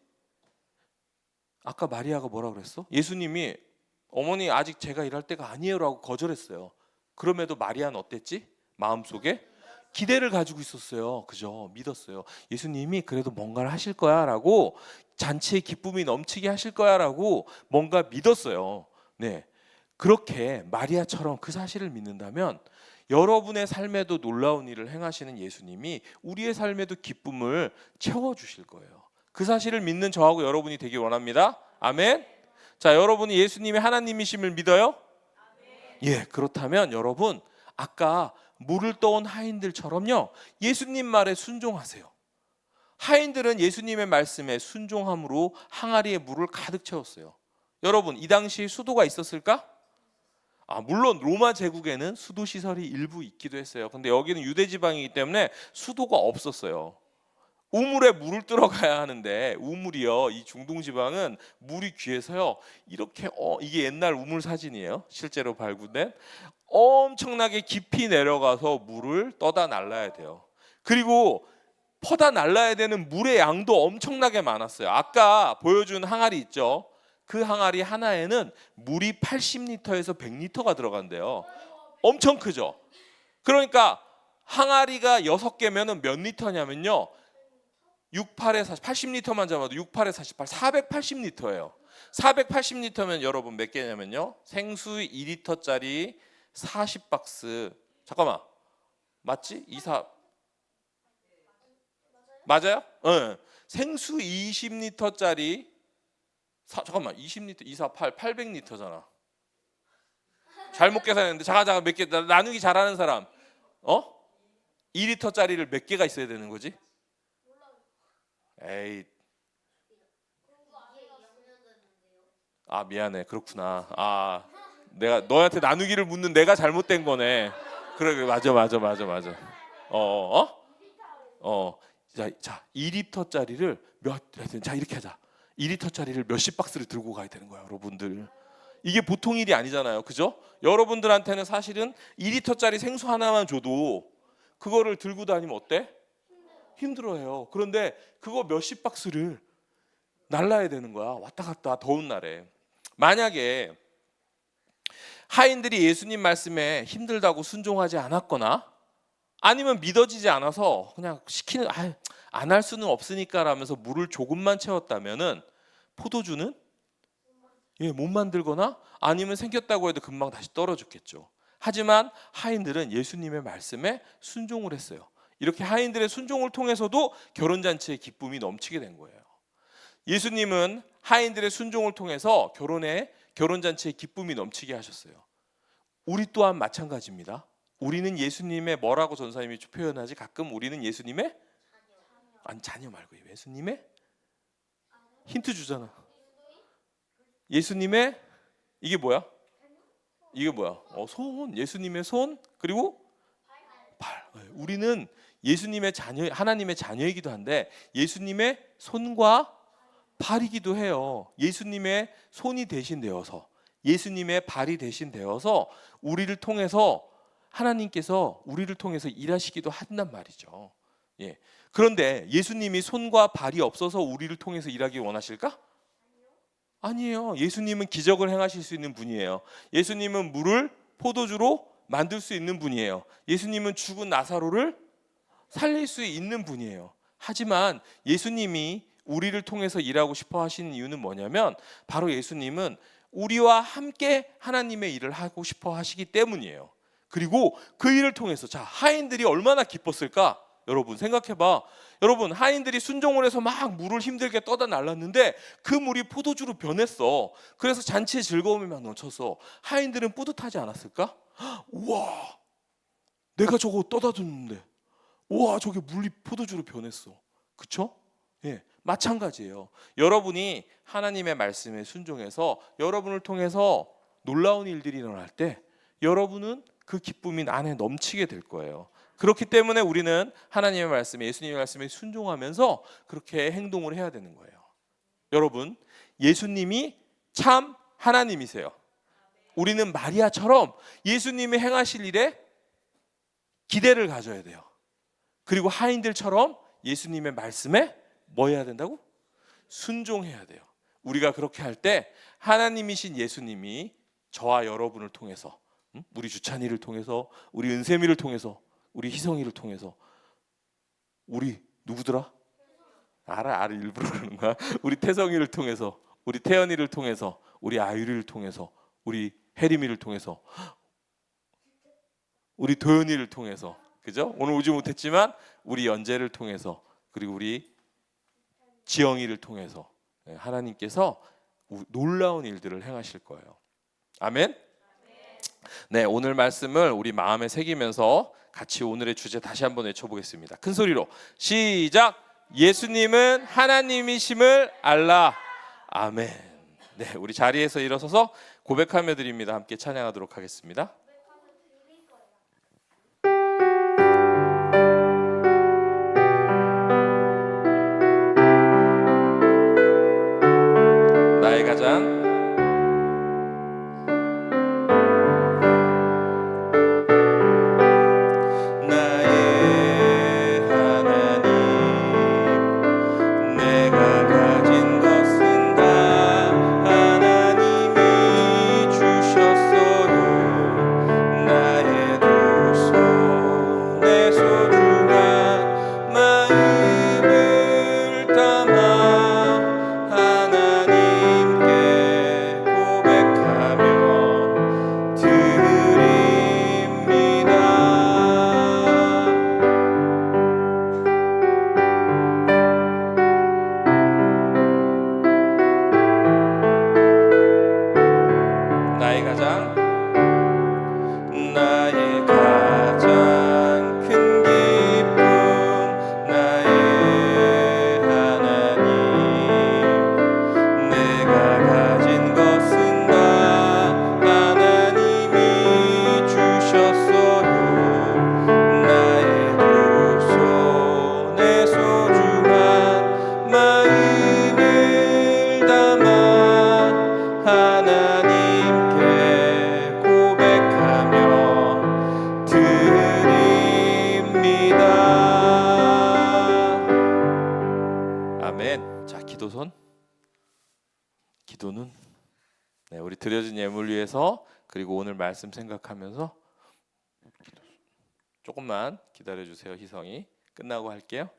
아까 마리아가 뭐라 그랬어? 예수님이 어머니 아직 제가 일할 때가 아니에요 라고 거절했어요. 그럼에도 마리아는 어땠지? 마음속에 기대를 가지고 있었어요. 그죠? 믿었어요. 예수님이 그래도 뭔가를 하실 거야 라고, 잔치의 기쁨이 넘치게 하실 거야 라고 뭔가 믿었어요. 네, 그렇게 마리아처럼 그 사실을 믿는다면 여러분의 삶에도 놀라운 일을 행하시는 예수님이 우리의 삶에도 기쁨을 채워주실 거예요. 그 사실을 믿는 저하고 여러분이 되길 원합니다. 아멘. 자, 여러분이 예수님이 하나님이심을 믿어요? 예, 그렇다면 여러분 아까 물을 떠온 하인들처럼요, 예수님 말에 순종하세요. 하인들은 예수님의 말씀에 순종함으로 항아리에 물을 가득 채웠어요. 여러분, 이 당시 수도가 있었을까? 물론 로마 제국에는 수도 시설이 일부 있기도 했어요. 근데 여기는 유대 지방이기 때문에 수도가 없었어요. 우물에 물을 들어가야 하는데, 우물이요, 이 중동 지방은 물이 귀해서요, 이렇게 이게 옛날 우물 사진이에요. 실제로 발굴된. 엄청나게 깊이 내려가서 물을 떠다 날라야 돼요. 그리고 퍼다 날라야 되는 물의 양도 엄청나게 많았어요. 아까 보여준 항아리 있죠? 그 항아리 하나에는 물이 80리터에서 100리터가 들어간대요. 엄청 크죠? 그러니까 항아리가 6개면은 몇 리터냐면요, 68에 40, 80리터만 잡아도 68에 48, 480리터예요. 480리터면 여러분 몇 개냐면요, 생수 2리터짜리 40박스. 잠깐만, 맞지? 24 맞아요? 네. 생수 20리터짜리 잠깐만, 20리터 248 800리터잖아. 잘못 계산했는데. 잠깐 몇 개 나누기 잘하는 사람. 2리터짜리를 몇 개가 있어야 되는 거지? 에이. 미안해. 그렇구나. 내가 너한테 나누기를 묻는 내가 잘못된 거네. 그래, 맞아. 자, 2리터짜리를 이렇게 하자. 2리터짜리를 몇십 박스를 들고 가야 되는 거야, 여러분들. 이게 보통 일이 아니잖아요, 그죠? 여러분들한테는 사실은 2리터짜리 생수 하나만 줘도 그거를 들고 다니면 어때? 힘들어해요. 그런데 그거 몇십 박스를 날라야 되는 거야, 왔다 갔다 더운 날에. 만약에 하인들이 예수님 말씀에 힘들다고 순종하지 않았거나, 아니면 믿어지지 않아서 그냥 시키는 안 할 수는 없으니까 라면서 물을 조금만 채웠다면은 포도주는 못 만들거나, 아니면 생겼다고 해도 금방 다시 떨어졌겠죠. 하지만 하인들은 예수님의 말씀에 순종을 했어요. 이렇게 하인들의 순종을 통해서도 결혼잔치의 기쁨이 넘치게 된 거예요. 예수님은 하인들의 순종을 통해서 결혼잔치의 기쁨이 넘치게 하셨어요. 우리 또한 마찬가지입니다. 우리는 예수님의 뭐라고 전사님이 표현하지? 가끔 우리는 예수님의 자녀 말고 예수님의 힌트 주잖아. 예수님의 이게 뭐야? 손. 예수님의 손, 그리고 발. 우리는 예수님의 자녀, 하나님의 자녀이기도 한데 예수님의 손과 발이기도 해요. 예수님의 손이 대신 되어서, 예수님의 발이 대신 되어서 우리를 통해서 하나님께서 우리를 통해서 일하시기도 한단 말이죠. 예. 그런데 예수님이 손과 발이 없어서 우리를 통해서 일하기 원하실까? 아니에요. 예수님은 기적을 행하실 수 있는 분이에요. 예수님은 물을 포도주로 만들 수 있는 분이에요. 예수님은 죽은 나사로를 살릴 수 있는 분이에요. 하지만 예수님이 우리를 통해서 일하고 싶어 하시는 이유는 뭐냐면, 바로 예수님은 우리와 함께 하나님의 일을 하고 싶어 하시기 때문이에요. 그리고 그 일을 통해서, 자, 하인들이 얼마나 기뻤을까? 여러분 생각해봐. 여러분, 하인들이 순종을 해서 막 물을 힘들게 떠다 날랐는데 그 물이 포도주로 변했어. 그래서 잔치의 즐거움이 막 넘쳐서 하인들은 뿌듯하지 않았을까? 우와, 내가 저거 떠다 줬는데, 우와, 저게 물이 포도주로 변했어. 그쵸? 예, 마찬가지예요. 여러분이 하나님의 말씀에 순종해서 여러분을 통해서 놀라운 일들이 일어날 때 여러분은 그 기쁨이 안에 넘치게 될 거예요. 그렇기 때문에 우리는 하나님의 말씀에, 예수님의 말씀에 순종하면서 그렇게 행동을 해야 되는 거예요. 여러분, 예수님이 참 하나님이세요. 우리는 마리아처럼 예수님이 행하실 일에 기대를 가져야 돼요. 그리고 하인들처럼 예수님의 말씀에 뭐 해야 된다고? 순종해야 돼요. 우리가 그렇게 할 때 하나님이신 예수님이 저와 여러분을 통해서, 우리 주찬이를 통해서, 우리 은세미를 통해서, 우리 희성이를 통해서, 우리 누구더라? 알아 일부러 그러는 거야. 우리 태성이를 통해서, 우리 태연이를 통해서, 우리 아유리를 통해서, 우리 혜림이를 통해서, 우리 도연이를 통해서, 그죠? 오늘 오지 못했지만 우리 연재를 통해서, 그리고 우리 지영이를 통해서 하나님께서 놀라운 일들을 행하실 거예요. 아멘. 네, 오늘 말씀을 우리 마음에 새기면서 같이 오늘의 주제 다시 한번 외쳐보겠습니다. 큰 소리로 시작. 예수님은 하나님이심을 알라. 아멘. 네, 우리 자리에서 일어서서 고백하며 드립니다. 함께 찬양하도록 하겠습니다. 나의 가장 나의 하나님, 내가 가진 것은 다 하나님이 주셨어요. 나의 두 손에 소중한 마음을 담아 하나님께 고백하며 드립니다. 나의 가장 큰 기쁨, 나의 하나님, 내가 가진 것은 다 하나님이 주셨어요. 나의 두 손에 소중한 마음을 담아 하나님께 고백하며 드립니다. 아멘. 자, 기도는 우리 드려진 예물 위해서, 그리고 오늘 말씀 생각하면서 조금만 기다려 주세요. 희성이 끝나고 할게요.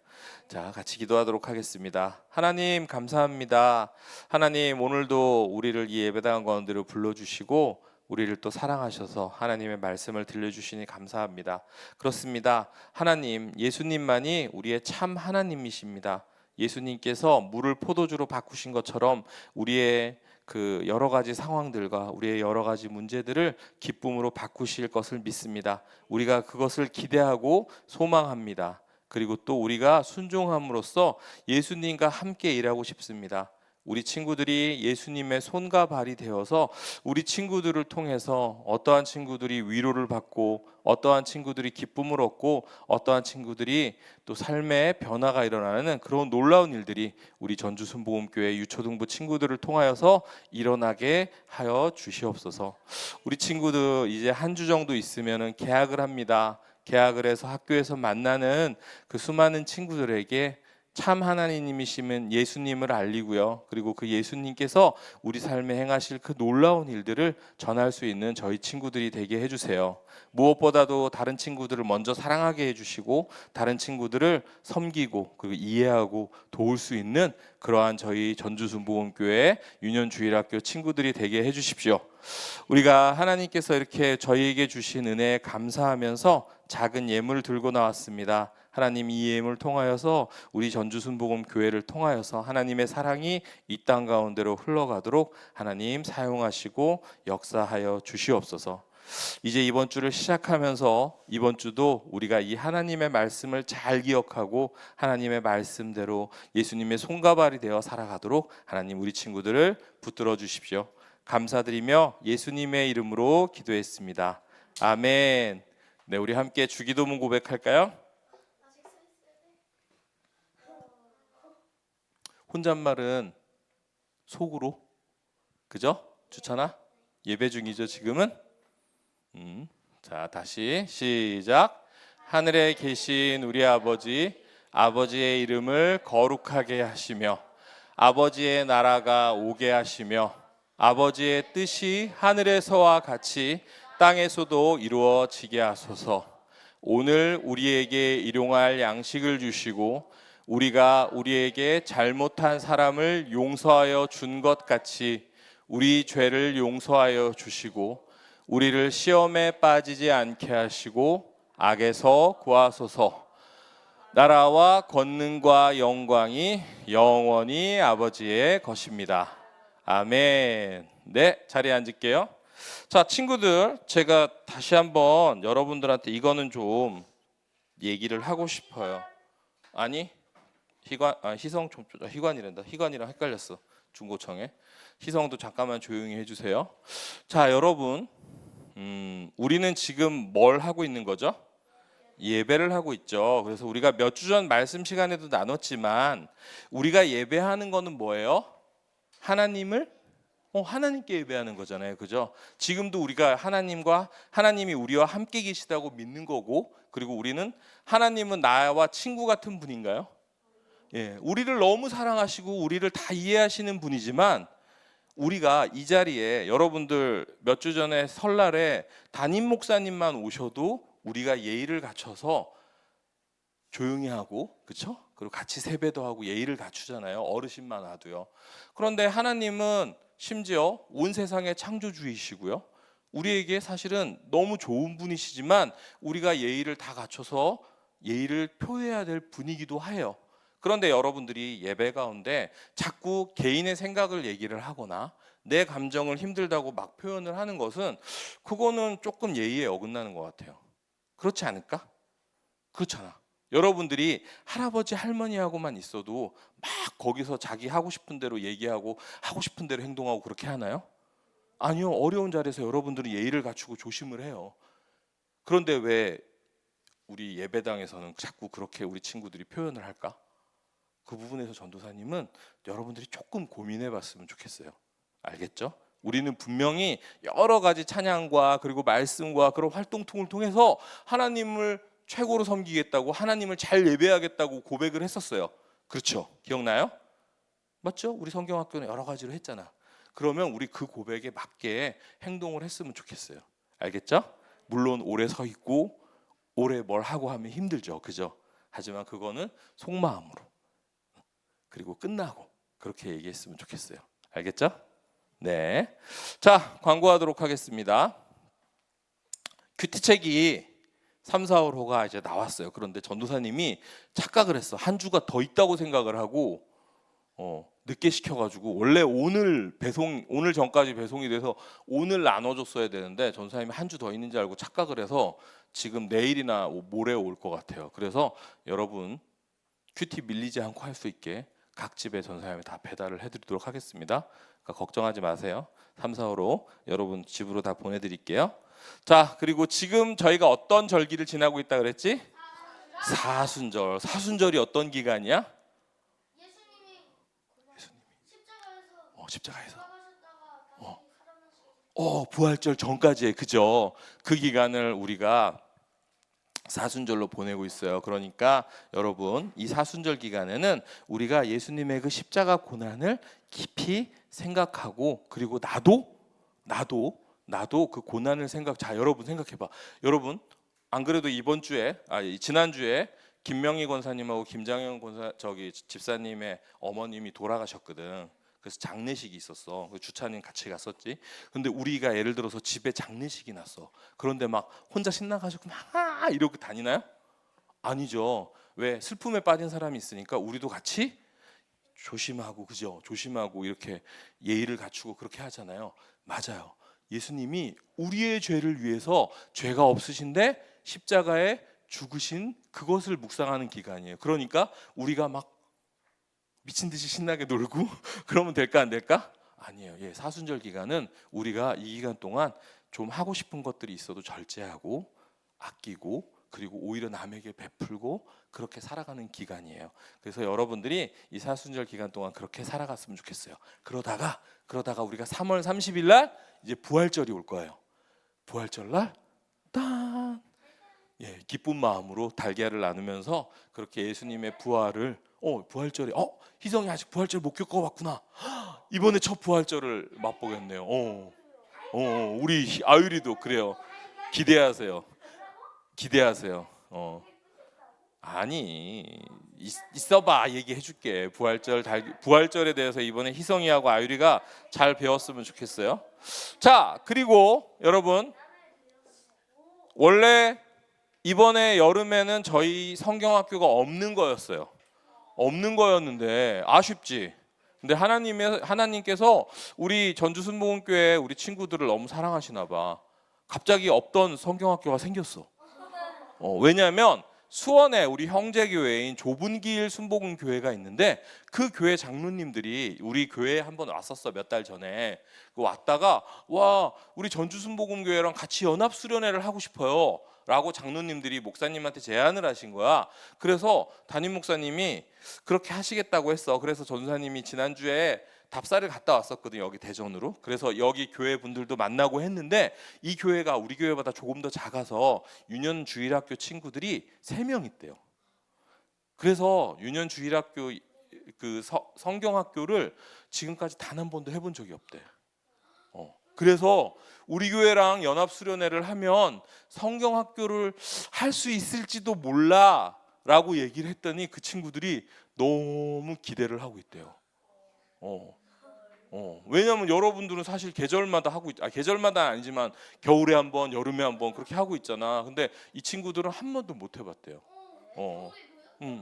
자, 같이 기도하도록 하겠습니다. 하나님 감사합니다. 하나님 오늘도 우리를 이 예배당 가운데로 불러주시고 우리를 또 사랑하셔서 하나님의 말씀을 들려주시니 감사합니다. 그렇습니다. 하나님, 예수님만이 우리의 참 하나님이십니다. 예수님께서 물을 포도주로 바꾸신 것처럼 우리의 그 여러 가지 상황들과 우리의 여러 가지 문제들을 기쁨으로 바꾸실 것을 믿습니다. 우리가 그것을 기대하고 소망합니다. 그리고 또 우리가 순종함으로써 예수님과 함께 일하고 싶습니다. 우리 친구들이 예수님의 손과 발이 되어서 우리 친구들을 통해서 어떠한 친구들이 위로를 받고, 어떠한 친구들이 기쁨을 얻고, 어떠한 친구들이 또 삶의 변화가 일어나는 그런 놀라운 일들이 우리 전주순복음교회 유초등부 친구들을 통하여서 일어나게 하여 주시옵소서. 우리 친구들 이제 한 주 정도 있으면은 개학을 합니다. 개학을 해서 학교에서 만나는 그 수많은 친구들에게 참 하나님이시면 예수님을 알리고요. 그리고 그 예수님께서 우리 삶에 행하실 그 놀라운 일들을 전할 수 있는 저희 친구들이 되게 해주세요. 무엇보다도 다른 친구들을 먼저 사랑하게 해주시고 다른 친구들을 섬기고 그리고 이해하고 도울 수 있는 그러한 저희 전주순복음교회 유년주일학교 친구들이 되게 해주십시오. 우리가 하나님께서 이렇게 저희에게 주신 은혜에 감사하면서 작은 예물을 들고 나왔습니다. 하나님, 이 예물을 통하여서 우리 전주순복음교회를 통하여서 하나님의 사랑이 이 땅 가운데로 흘러가도록 하나님 사용하시고 역사하여 주시옵소서. 이제 이번 주를 시작하면서 이번 주도 우리가 이 하나님의 말씀을 잘 기억하고 하나님의 말씀대로 예수님의 손과 발이 되어 살아가도록 하나님 우리 친구들을 붙들어 주십시오. 감사드리며 예수님의 이름으로 기도했습니다. 아멘. 네, 우리 함께 주기도문 고백할까요? 혼잣말은 속으로, 그죠? 주찬아? 예배 중이죠 지금은? 자, 다시 시작. 하늘에 계신 우리 아버지, 아버지의 이름을 거룩하게 하시며 아버지의 나라가 오게 하시며 아버지의 뜻이 하늘에서와 같이 땅에서도 이루어지게 하소서. 오늘 우리에게 일용할 양식을 주시고 우리가 우리에게 잘못한 사람을 용서하여 준 것 같이 우리 죄를 용서하여 주시고 우리를 시험에 빠지지 않게 하시고 악에서 구하소서. 나라와 권능과 영광이 영원히 아버지의 것입니다. 아멘. 네, 자리에 앉을게요. 자, 친구들, 제가 다시 한번 여러분들한테 이거는 좀 얘기를 하고 싶어요. 아니, 희관이란다. 희관이랑 헷갈렸어. 중고청에. 희성도 잠깐만 조용히 해주세요. 자, 여러분, 우리는 지금 뭘 하고 있는 거죠? 예배를 하고 있죠. 그래서 우리가 몇 주 전 말씀 시간에도 나눴지만 우리가 예배하는 거는 뭐예요? 하나님께 예배하는 거잖아요. 그죠? 지금도 우리가 하나님이 우리와 함께 계시다고 믿는 거고, 그리고 우리는 하나님은 나와 친구 같은 분인가요? 예, 우리를 너무 사랑하시고 우리를 다 이해하시는 분이지만 우리가 이 자리에 여러분들 몇 주 전에 설날에 담임 목사님만 오셔도 우리가 예의를 갖춰서 조용히 하고, 그렇죠? 그리고 같이 세배도 하고 예의를 갖추잖아요. 어르신만 와도요. 그런데 하나님은 심지어 온 세상의 창조주이시고요. 우리에게 사실은 너무 좋은 분이시지만 우리가 예의를 다 갖춰서 예의를 표해야 될 분이기도 해요. 그런데 여러분들이 예배 가운데 자꾸 개인의 생각을 얘기를 하거나 내 감정을 힘들다고 막 표현을 하는 것은 그거는 조금 예의에 어긋나는 것 같아요. 그렇지 않을까? 그렇잖아. 여러분들이 할아버지 할머니하고만 있어도 막 거기서 자기 하고 싶은 대로 얘기하고 하고 싶은 대로 행동하고 그렇게 하나요? 아니요. 어려운 자리에서 여러분들은 예의를 갖추고 조심을 해요. 그런데 왜 우리 예배당에서는 자꾸 그렇게 우리 친구들이 표현을 할까? 그 부분에서 전도사님은 여러분들이 조금 고민해 봤으면 좋겠어요. 알겠죠? 우리는 분명히 여러 가지 찬양과 그리고 말씀과 그런 활동통을 통해서 하나님을 최고로 섬기겠다고, 하나님을 잘 예배하겠다고 고백을 했었어요. 그렇죠? 기억나요? 맞죠? 우리 성경학교는 여러 가지로 했잖아. 그러면 우리 그 고백에 맞게 행동을 했으면 좋겠어요. 알겠죠? 물론 오래 서 있고 오래 뭘 하고 하면 힘들죠. 그죠? 하지만 그거는 속마음으로, 그리고 끝나고 그렇게 얘기했으면 좋겠어요. 알겠죠? 네. 자, 광고하도록 하겠습니다. 큐티책이 3, 4월호가 이제 나왔어요. 그런데 전도사님이 착각을 했어. 한 주가 더 있다고 생각을 하고 늦게 시켜가지고 원래 오늘 전까지 배송이 돼서 오늘 나눠줬어야 되는데 전도사님이 한 주 더 있는 줄 알고 착각을 해서 지금 내일이나 모레 올 것 같아요. 그래서 여러분 큐티 밀리지 않고 할 수 있게 각 집에 전도사님이 다 배달을 해드리도록 하겠습니다. 그러니까 걱정하지 마세요. 3, 4월호 여러분 집으로 다 보내드릴게요. 자, 그리고 지금 저희가 어떤 절기를 지나고 있다 그랬지? 사순절. 사순절이 어떤 기간이야? 십자가에서 부활절 전까지의, 그죠? 그 기간을 우리가 사순절로 보내고 있어요. 그러니까 여러분 이 사순절 기간에는 우리가 예수님의 그 십자가 고난을 깊이 생각하고, 그리고 나도 그 고난을 자, 여러분 생각해봐. 여러분 안 그래도 지난주에 김명희 권사님하고 김장현 집사님의 어머님이 돌아가셨거든. 그래서 장례식이 있었어. 주차님 같이 갔었지. 근데 우리가 예를 들어서 집에 장례식이 났어. 그런데 막 혼자 신나가지고 막 이러고 다니나요? 아니죠. 왜? 슬픔에 빠진 사람이 있으니까 우리도 같이 조심하고, 그죠? 조심하고 이렇게 예의를 갖추고 그렇게 하잖아요. 맞아요. 예수님이 우리의 죄를 위해서 죄가 없으신데 십자가에 죽으신 그것을 묵상하는 기간이에요. 그러니까 우리가 막 미친 듯이 신나게 놀고 그러면 될까 안 될까? 아니에요. 예, 사순절 기간은 우리가 이 기간 동안 좀 하고 싶은 것들이 있어도 절제하고 아끼고, 그리고 오히려 남에게 베풀고 그렇게 살아가는 기간이에요. 그래서 여러분들이 이 사순절 기간 동안 그렇게 살아갔으면 좋겠어요. 그러다가 우리가 3월 30일 날 이제 부활절이 올 거예요. 부활절 날 딴! 예, 기쁜 마음으로 달걀을 나누면서 그렇게 예수님의 부활을 부활절에 희성이 아직 부활절 못 겪어봤구나. 이번에 첫 부활절을 맛보겠네요. 우리 아유리도 그래요. 기대하세요. 아니, 있어봐 얘기해줄게. 부활절에 대해서 이번에 희성이하고 아유리가 잘 배웠으면 좋겠어요. 자, 그리고 여러분 원래 이번에 여름에는 저희 성경학교가 없는 거였어요. 없는 거였는데 아쉽지. 근데 하나님께서 우리 전주순복음교회 우리 친구들을 너무 사랑하시나 봐. 갑자기 없던 성경학교가 생겼어. 왜냐하면 수원에 우리 형제교회인 좁은 길 순복음교회가 있는데 그 교회 장로님들이 우리 교회에 한번 왔었어. 몇 달 전에. 왔다가 와 우리 전주순복음교회랑 같이 연합수련회를 하고 싶어요 라고 장로님들이 목사님한테 제안을 하신 거야. 그래서 담임 목사님이 그렇게 하시겠다고 했어. 그래서 전사님이 지난주에 답사를 갔다 왔었거든요. 여기 대전으로. 그래서 여기 교회 분들도 만나고 했는데 이 교회가 우리 교회보다 조금 더 작아서 유년주일학교 친구들이 3명 있대요. 그래서 유년주일학교 그 성경학교를 지금까지 단 한 번도 해본 적이 없대. 그래서 우리 교회랑 연합수련회를 하면 성경학교를 할 수 있을지도 몰라 라고 얘기를 했더니 그 친구들이 너무 기대를 하고 있대요. 왜냐하면 여러분들은 사실 계절마다 계절마다 아니지만 겨울에 한 번, 여름에 한 번 그렇게 하고 있잖아. 근데 이 친구들은 한 번도 못 해봤대요.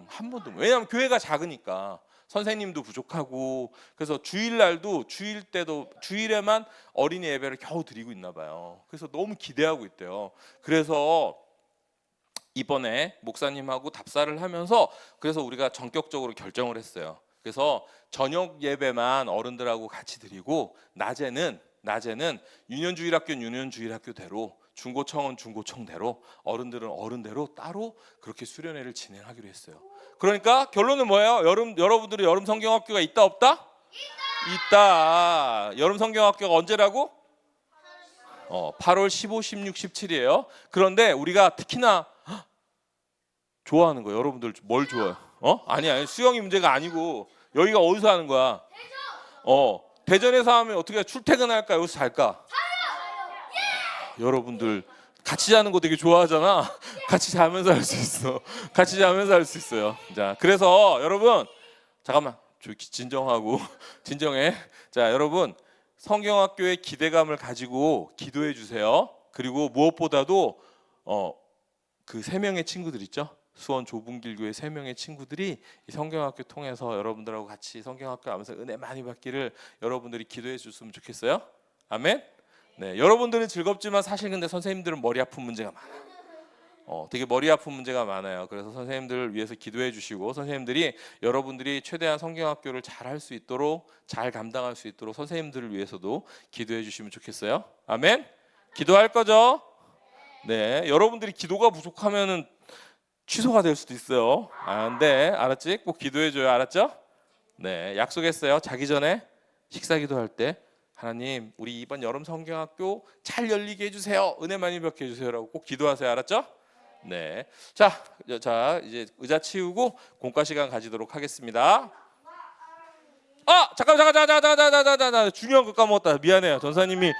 한 번도. 왜냐하면 교회가 작으니까 선생님도 부족하고. 그래서 주일날도 주일에만 어린이 예배를 겨우 드리고 있나 봐요. 그래서 너무 기대하고 있대요. 그래서 이번에 목사님하고 답사를 하면서 그래서 우리가 전격적으로 결정을 했어요. 그래서 저녁 예배만 어른들하고 같이 드리고 낮에는 유년주일학교는 유년주일학교대로, 중고청은 중고청대로, 어른들은 어른대로 따로 그렇게 수련회를 진행하기로 했어요. 그러니까 결론은 뭐예요? 여러분들이 여름 성경학교가 있다 없다? 있다. 여름 성경학교가 언제라고? 8월 15, 16, 17이에요. 그런데 우리가 특히나 좋아하는 거예요. 여러분들 뭘 좋아해요? 아니 수영이 문제가 아니고 여기가 어디서 하는 거야? 대전에서 하면 어떻게 출퇴근할까? 여기서 잘까? 여러분들 같이 자는 거 되게 좋아하잖아. 같이 자면서 할 수 있어. 같이 자면서 할 수 있어요. 자, 그래서 여러분 잠깐만 진정하고 진정해. 자, 여러분 성경학교의 기대감을 가지고 기도해 주세요. 그리고 무엇보다도 그 3명의 친구들 있죠? 수원 좁은 길 교회 3명의 친구들이 이 성경학교 통해서 여러분들하고 같이 성경학교 하면서 은혜 많이 받기를 여러분들이 기도해 줬으면 좋겠어요. 아멘. 네, 여러분들은 즐겁지만 사실 근데 선생님들은 머리 아픈 문제가 많아요. 되게 머리 아픈 문제가 많아요. 그래서 선생님들을 위해서 기도해 주시고 선생님들이 여러분들이 최대한 성경학교를 잘 할 수 있도록 잘 감당할 수 있도록 선생님들을 위해서도 기도해 주시면 좋겠어요. 아멘. 기도할 거죠? 네, 여러분들이 기도가 부족하면은 취소가 될 수도 있어요. 네, 알았지? 꼭 기도해 줘요. 알았죠? 네, 약속했어요. 자기 전에 식사 기도할 때 하나님 우리 이번 여름 성경학교 잘 열리게 해주세요. 은혜 많이 받게 해주세요라고 꼭 기도하세요. 알았죠? 네. 자 이제 의자 치우고 공과 시간 가지도록 하겠습니다. 잠깐 중요한 거 까먹었다. 미안해요. 전사님이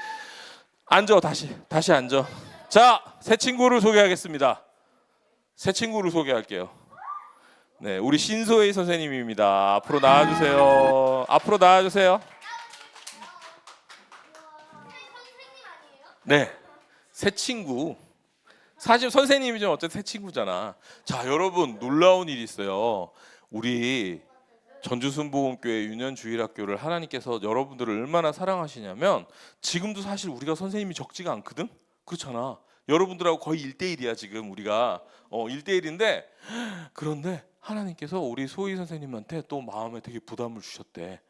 앉아. 다시 앉아. 자, 새 친구를 소개하겠습니다. 새 친구를 소개할게요. 네, 우리 신소희 선생님입니다. 앞으로 나와주세요. 앞으로 나와주세요. 네, 새 친구. 사실 선생님이지만 어쨌든 새 친구잖아. 자, 여러분 놀라운 일이 있어요. 우리 전주순복음교회 유년주일학교를 하나님께서 여러분들을 얼마나 사랑하시냐면 지금도 사실 우리가 선생님이 적지가 않거든. 그렇잖아. 여러분들하고 거의 1대1이야 지금 우리가 1대1인데 그런데 하나님께서 우리 소희 선생님한테 또 마음에 되게 부담을 주셨대.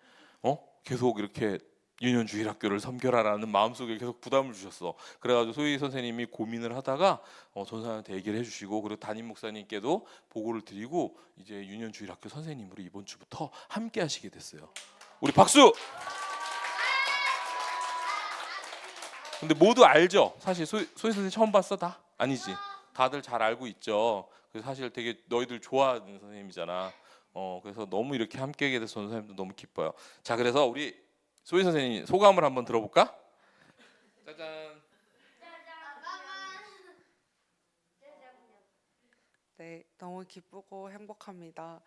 계속 이렇게 유년주일학교를 섬겨라라는 마음속에 계속 부담을 주셨어. 그래가지고 소희 선생님이 고민을 하다가 전사한테 얘기를 해주시고 그리고 담임 목사님께도 보고를 드리고 이제 유년주일학교 선생님으로 이번 주부터 함께 하시게 됐어요. 우리 박수! 근데 모두 알죠? 사실 소희 선생님 처음 봤어 다? 아니지. 다들 잘 알고 있죠. 그래서 사실 되게 너희들 좋아하는 선생님이잖아. 그래서 너무 이렇게 함께하게 돼서 선생님도 너무 기뻐요. 자, 그래서 우리 소희 선생님 소감을 한번 들어볼까? 짜잔. 네, 너무 기쁘고 행복합니다.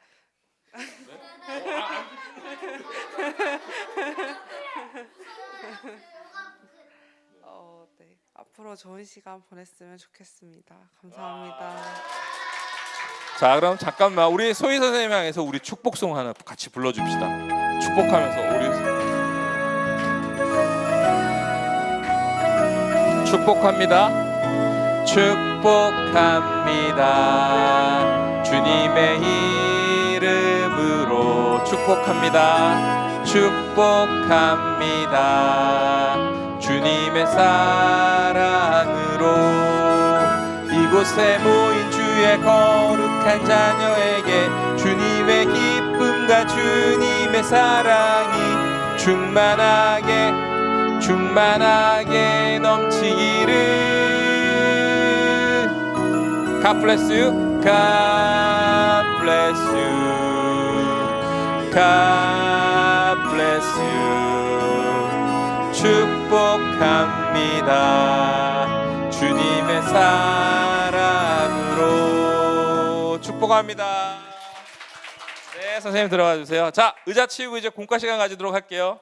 네, 앞으로 좋은 시간 보냈으면 좋겠습니다. 감사합니다. 자, 그럼 잠깐만 우리 소희 선생님 향해서 우리 축복송 하나 같이 불러줍시다. 축복하면서 우리 축복합니다. 축복합니다. 주님의 이름으로 축복합니다. 축복합니다. 주님의 사랑으로 이곳에 모인 주의 거룩한 자녀에게 주님의 기쁨과 주님의 사랑이 충만하게 넘치기를. God bless you. God bless you. God bless you. 축복합니다. 주님의 사랑으로 축복합니다. 네, 선생님 들어가 주세요. 자, 의자 치우고 이제 공과 시간 가지도록 할게요.